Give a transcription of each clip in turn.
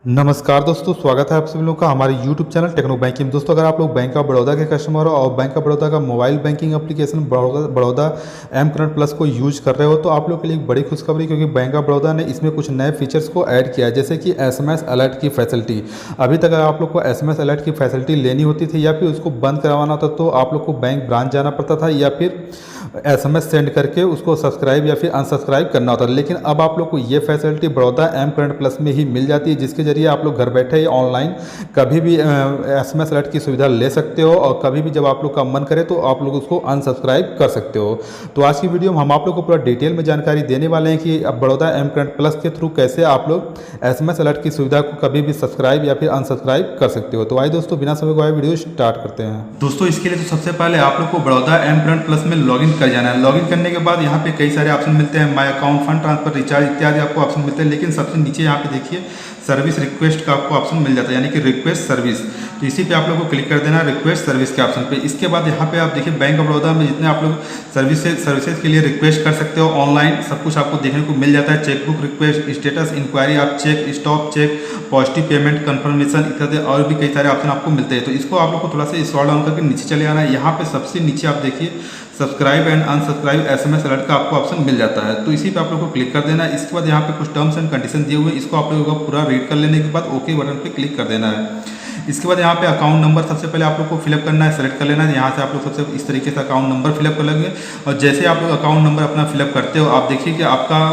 नमस्कार दोस्तों, स्वागत है आप सभी लोगों का हमारे YouTube चैनल टेक्नो बैंकिंग। दोस्तों, अगर आप लोग बैंक ऑफ बड़ौदा के कस्टमर हो और बैंक ऑफ बड़ौदा का mobile banking application Baroda M current plus को यूज कर रहे हो तो आप लोग के लिए एक बड़ी खुशखबरी, क्योंकि बैंक ऑफ बड़ौदा ने इसमें कुछ नए फीचर्स को ऐड किया है, जैसे कि SMS अलर्ट की फैसिलिटी। अभी तक अगर आप लोग को SMS अलर्ट की फैसिलिटी लेनी होती थी या फिर उसको बंद करवाना होता तो आप लोग को बैंक ब्रांच जाना पड़ता था या फिर SMS सेंड करके उसको सब्सक्राइब या फिर अनसब्सक्राइब करना होता है। लेकिन अब आप लोग को ये facility Baroda M current plus में ही मिल जाती है, जिसके जरिए आप लोग घर बैठे ही ऑनलाइन कभी भी SMS अलर्ट की सुविधा ले सकते हो और कभी भी जब आप लोग का मन करे तो आप लोग उसको अनसब्सक्राइब कर सकते हो। तो आज की वीडियो में हम आप लोग को पूरा डिटेल में जानकारी देने वाले हैं कि अब बड़ौदा एम करंट प्लस के थ्रू कैसे आप लोग SMS अलर्ट की सुविधा को कभी भी सब्सक्राइब या फिर अनसब्सक्राइब कर सकते हो। तो आइए दोस्तों, बिना समय गवाए वीडियो स्टार्ट करते हैं। दोस्तों, इसके लिए तो सबसे पहले आप लोग को बड़ौदा एम करंट प्लस में लॉगिन कर जाना है। लॉगिन करने के बाद यहाँ पे कई सारे ऑप्शन मिलते हैं, my account, fund transfer, recharge इत्यादि आपको ऑप्शन मिलते हैं। लेकिन सबसे नीचे यहाँ पे देखिए सर्विस रिक्वेस्ट का आपको ऑप्शन मिल जाता है, यानी कि रिक्वेस्ट सर्विस। तो इसी पे आप लोग को क्लिक कर देना है, रिक्वेस्ट सर्विस के ऑप्शन पे। इसके बाद यहाँ पे आप देखिए बैंक ऑफ बड़ौदा में जितने आप लोग सर्विसेज के लिए रिक्वेस्ट कर सकते हो ऑनलाइन, सब कुछ आपको देखने को मिल जाता है। चेकबुक रिक्वेस्ट, स्टेटस इंक्वायरी, आप cheque, stop cheque, positive payment, confirmation इत्यादि और भी कई सारे ऑप्शन आपको मिलते हैं। तो इसको आप लोग को थोड़ा सा स्क्रॉल डाउन करके नीचे चले आना है। यहाँ पे सबसे नीचे आप देखिए subscribe and unsubscribe SMS alert का आपको ऑप्शन मिल जाता है। तो इसी पे आप लोग को क्लिक कर देना है। इसके बाद यहाँ पे कुछ टर्म्स एंड कंडीशन दिए हुए हैं, इसको आप लोगों को पूरा रीड कर लेने के बाद ओके बटन पे क्लिक कर देना है। इसके बाद यहाँ पे अकाउंट नंबर सबसे पहले आप लोग को फिलअप करना है, सेलेक्ट कर लेना है। यहाँ से आप लोग सबसे इस तरीके से अकाउंट नंबर फिलअप कर लेंगे और जैसे आप लोग अकाउंट नंबर अपना फिलअप करते हो आप देखिए कि आपका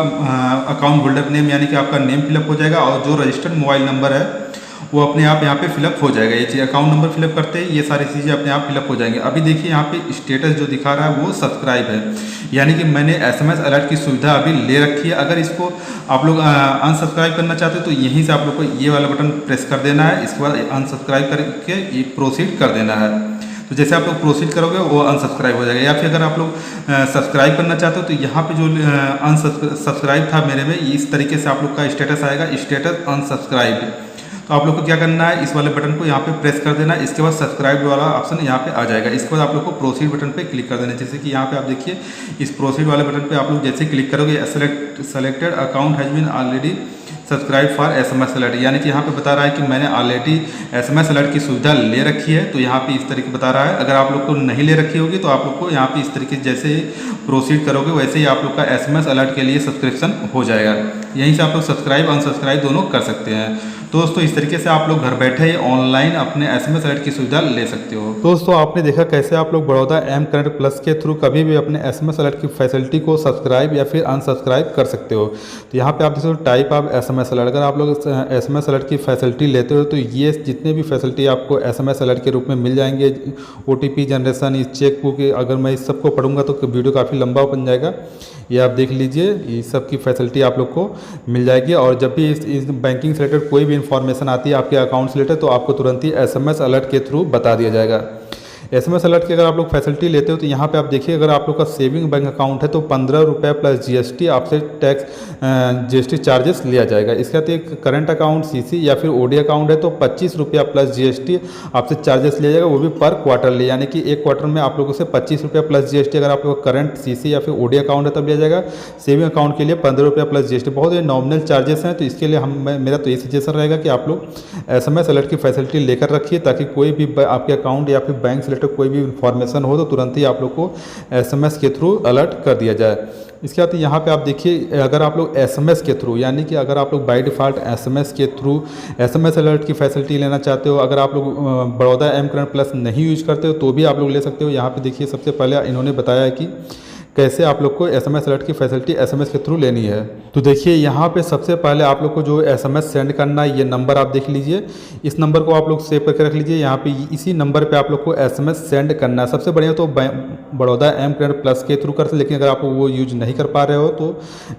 अकाउंट होल्डर नेम यानी कि आपका नेम फिलअप हो जाएगा और जो रजिस्टर्ड मोबाइल नंबर है वो अपने आप यहाँ पे फिलअप हो जाएगा। ये चीज़ अकाउंट नंबर फिलअप करते ही ये सारी चीज़ें अपने आप फिलअप हो जाएंगी। अभी देखिए यहाँ पे स्टेटस जो दिखा रहा है वो सब्सक्राइब है, यानी कि मैंने SMS अलर्ट की सुविधा अभी ले रखी है। अगर इसको आप लोग अनसब्सक्राइब करना चाहते हो तो यहीं से आप लोग को ये वाला बटन प्रेस कर देना है। इसके बाद अनसब्सक्राइब करके ये प्रोसीड कर देना है। तो जैसे आप लोग प्रोसीड करोगे वो अनसब्सक्राइब हो जाएगा। या फिर अगर आप लोग सब्सक्राइब करना चाहते हो तो यहाँ पे जो अनसब्सक्राइब था मेरे में, इस तरीके से आप लोग का स्टेटस आएगा, स्टेटस अनसब्सक्राइब। तो आप लोग को क्या करना है, इस वाले बटन को यहाँ पे प्रेस कर देना है। इसके बाद सब्सक्राइब वाला ऑप्शन यहाँ पे आ जाएगा। इसके बाद आप लोग को प्रोसीड बटन पे क्लिक कर देना है। जैसे कि यहाँ पे आप देखिए इस प्रोसीड वाले बटन पे आप लोग जैसे क्लिक करोगे, selected account has been already subscribe for SMS alert, यानी कि यहाँ पे बता रहा है कि मैंने ऑलरेडी SMS अलर्ट की सुविधा ले रखी है। तो यहाँ पे इस तरीके बता रहा है। अगर आप लोग को नहीं ले रखी होगी तो आप लोग को यहाँ पे इस तरीके जैसे ही प्रोसीड करोगे वैसे ही आप लोग का SMS अलर्ट के लिए सब्सक्रिप्शन हो जाएगा। यहीं से आप लोग सब्सक्राइब अनसब्सक्राइब दोनों कर सकते हैं। दोस्तों, इस तरीके से आप लोग घर बैठे ऑनलाइन अपने SMS अलर्ट की सुविधा ले सकते हो। दोस्तों, आपने देखा कैसे आप लोग बड़ौदा एम करंट प्लस के थ्रू कभी भी अपने SMS अलर्ट की फैसिलिटी को सब्सक्राइब या फिर अनसब्सक्राइब कर सकते हो। तो यहाँ पे आप देखो टाइप ऑफ SMS अलर्ट, अगर आप लोग SMS अलर्ट की फैसिलिटी लेते हो तो ये जितने भी फैसिलिटी आपको SMS अलर्ट के रूप में मिल जाएंगे, OTP जनरेशन, इस चेक बुक, अगर मैं इस सबको पढ़ूंगा तो वीडियो काफ़ी लंबा बन जाएगा। ये आप देख लीजिए, ये सब की फैसिलिटी आप लोग को मिल जाएगी। और जब भी इस बैंकिंग से रिलेटेड कोई भी इन्फॉर्मेशन आती है आपके अकाउंट से रिलेटेड तो आपको तुरंत ही SMS अलर्ट के थ्रू बता दिया जाएगा। SMS अलर्ट की अगर आप लोग फैसिलिटी लेते हो तो यहाँ पे आप देखिए, अगर आप लोग का सेविंग बैंक अकाउंट है तो 15 रुपये प्लस GST आपसे टैक्स GST चार्जेस लिया जाएगा। इसके बाद एक करंट अकाउंट CC या फिर OD अकाउंट है तो 25 रुपया प्लस GST आपसे चार्जेस लिया जाएगा, वो भी पर क्वार्टरली, यानी कि एक क्वार्टर में आप लोगों से 25 रुपया प्लस GST अगर आप लोग का करंट CC या फिर OD अकाउंट है तब लिया जाएगा। सेविंग अकाउंट के लिए 15 रुपया प्लस GST, बहुत ही नॉमिनल चार्जेस हैं। तो इसके लिए मेरा तो ये सजेशन रहेगा कि आप लोग SMS अलर्ट की फैसिलिटी लेकर रखिए, ताकि कोई भी आपके अकाउंट या फिर बैंक से रिलेटेड कोई भी इन्फॉर्मेशन हो तो तुरंत ही आप लोग को SMS के थ्रू अलर्ट कर दिया जाए। इसके बाद यहाँ पे आप देखिए, अगर आप लोग SMS के थ्रू, यानी कि अगर आप लोग बाय डिफ़ॉल्ट SMS के थ्रू SMS अलर्ट की फैसिलिटी लेना चाहते हो, अगर आप लोग बड़ौदा एम करंट प्लस नहीं यूज करते हो तो भी आप लोग ले सकते हो। यहाँ पे देखिए सबसे पहले इन्होंने बताया है कि कैसे आप लोग को SMS अलर्ट की फैसिलिटी SMS के थ्रू लेनी है। तो देखिए यहाँ पे सबसे पहले आप लोग को जो SMS सेंड करना है, ये नंबर आप देख लीजिए, इस नंबर को आप लोग सेव करके रख लीजिए। यहाँ पे इसी नंबर पे आप लोग को SMS सेंड करना है। सबसे बढ़िया तो बड़ौदा एम करंट प्लस के थ्रू कर सकते, लेकिन अगर आप वो यूज नहीं कर पा रहे हो तो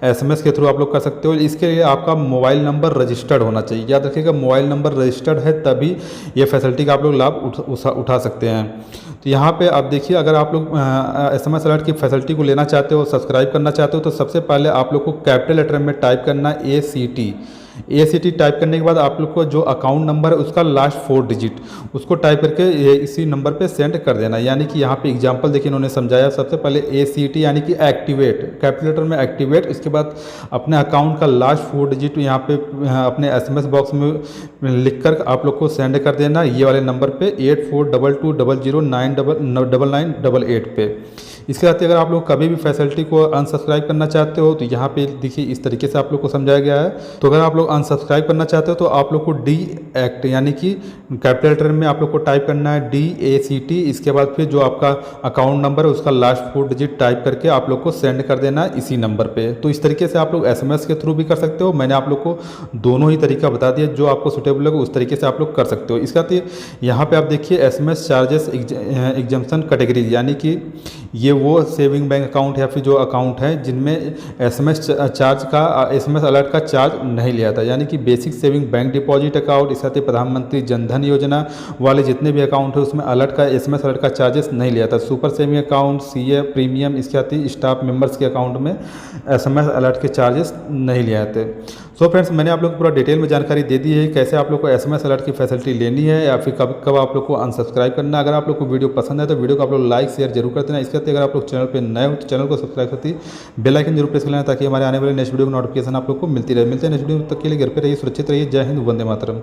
SMS के थ्रू आप लोग कर सकते हो। इसके लिए आपका मोबाइल नंबर रजिस्टर्ड होना चाहिए। याद रखिएगा, मोबाइल नंबर रजिस्टर्ड है तभी ये फैसिलिटी का आप लोग लाभ उठा सकते हैं। तो यहाँ पे आप देखिए, अगर आप लोग SMS अलर्ट की फैसिलिटी को लेना चाहते हो, सब्सक्राइब करना चाहते हो तो सबसे पहले आप लोग को कैपिटल लेटर में टाइप करना ACT, ACT टाइप करने के बाद आप लोग को जो अकाउंट नंबर है उसका लास्ट 4 डिजिट उसको टाइप करके इसी नंबर पे सेंड कर देना। यानी कि यहाँ पे एग्जांपल देखिए इन्होंने समझाया, सबसे पहले ACT यानी कि एक्टिवेट, कैपिटल लेटर में एक्टिवेट, इसके बाद अपने अकाउंट का लास्ट 4 डिजिट यहाँ पे अपने SMS बॉक्स में लिख कर आप लोग को सेंड कर देना ये वाले नंबर पे 8422009988 पे। इसके साथ ही अगर आप लोग कभी भी फैसिलिटी को अनसब्सक्राइब करना चाहते हो तो यहाँ पे देखिए इस तरीके से आप लोग को समझाया गया है। तो अगर आप लोग अनसब्सक्राइब करना चाहते हो तो आप लोग को डीएक्ट यानी कि कैपिटल लेटर में आप लोग को टाइप करना है DACT, इसके बाद फिर जो आपका अकाउंट नंबर है उसका लास्ट 4 डिजिट टाइप करके आप लोग को सेंड कर देना है इसी नंबर पे। तो इस तरीके से आप लोग SMS के थ्रू भी कर सकते हो। मैंने आप लोग को दोनों ही तरीका बता दिया, जो आपको सुटेबल लगे उस तरीके से आप लोग कर सकते हो। इसके साथ यहाँ पे आप देखिए SMS चार्जेस एग्जम्पशन कैटेगरी, यानी कि ये वो सेविंग बैंक अकाउंट या फिर जो अकाउंट है जिनमें SMS चार्ज का SMS अलर्ट का चार्ज नहीं लिया था, यानी कि basic saving bank deposit account, इसके साथ ही प्रधानमंत्री जनधन योजना वाले जितने भी अकाउंट है उसमें अलर्ट का SMS अलर्ट का चार्जेस नहीं लिया था। Super saving account, CA premium, इसके साथ ही स्टाफ मेंबर्स के अकाउंट में SMS अलर्ट के चार्जेस नहीं लिया थे। सो फ्रेंड्स, मैंने आप लोग को पूरा डिटेल में जानकारी दे दी है कैसे आप लोग को SMS अलर्ट की फैसिलिटी लेनी है या फिर कब कब आप लोग को अनसब्सक्राइब करना है। अगर आप लोग को वीडियो पसंद है तो वीडियो को आप लोग लाइक शेयर जरूर कर देना। इसके साथ अगर आप लोग चैनल पे नए हो तो चैनल को सब्सक्राइब करती बेल आइकन जरूर प्रेस कर लेना ताकि हमारे आने वाले नेक्स्ट वीडियो की नोटिफिकेशन आप लोग को मिलती रहे। मिलते हैं नेक्स्ट वीडियो, तक के लिए घर पे रहिए, सुरक्षित रहिए। जय हिंद, वंदे मातरम।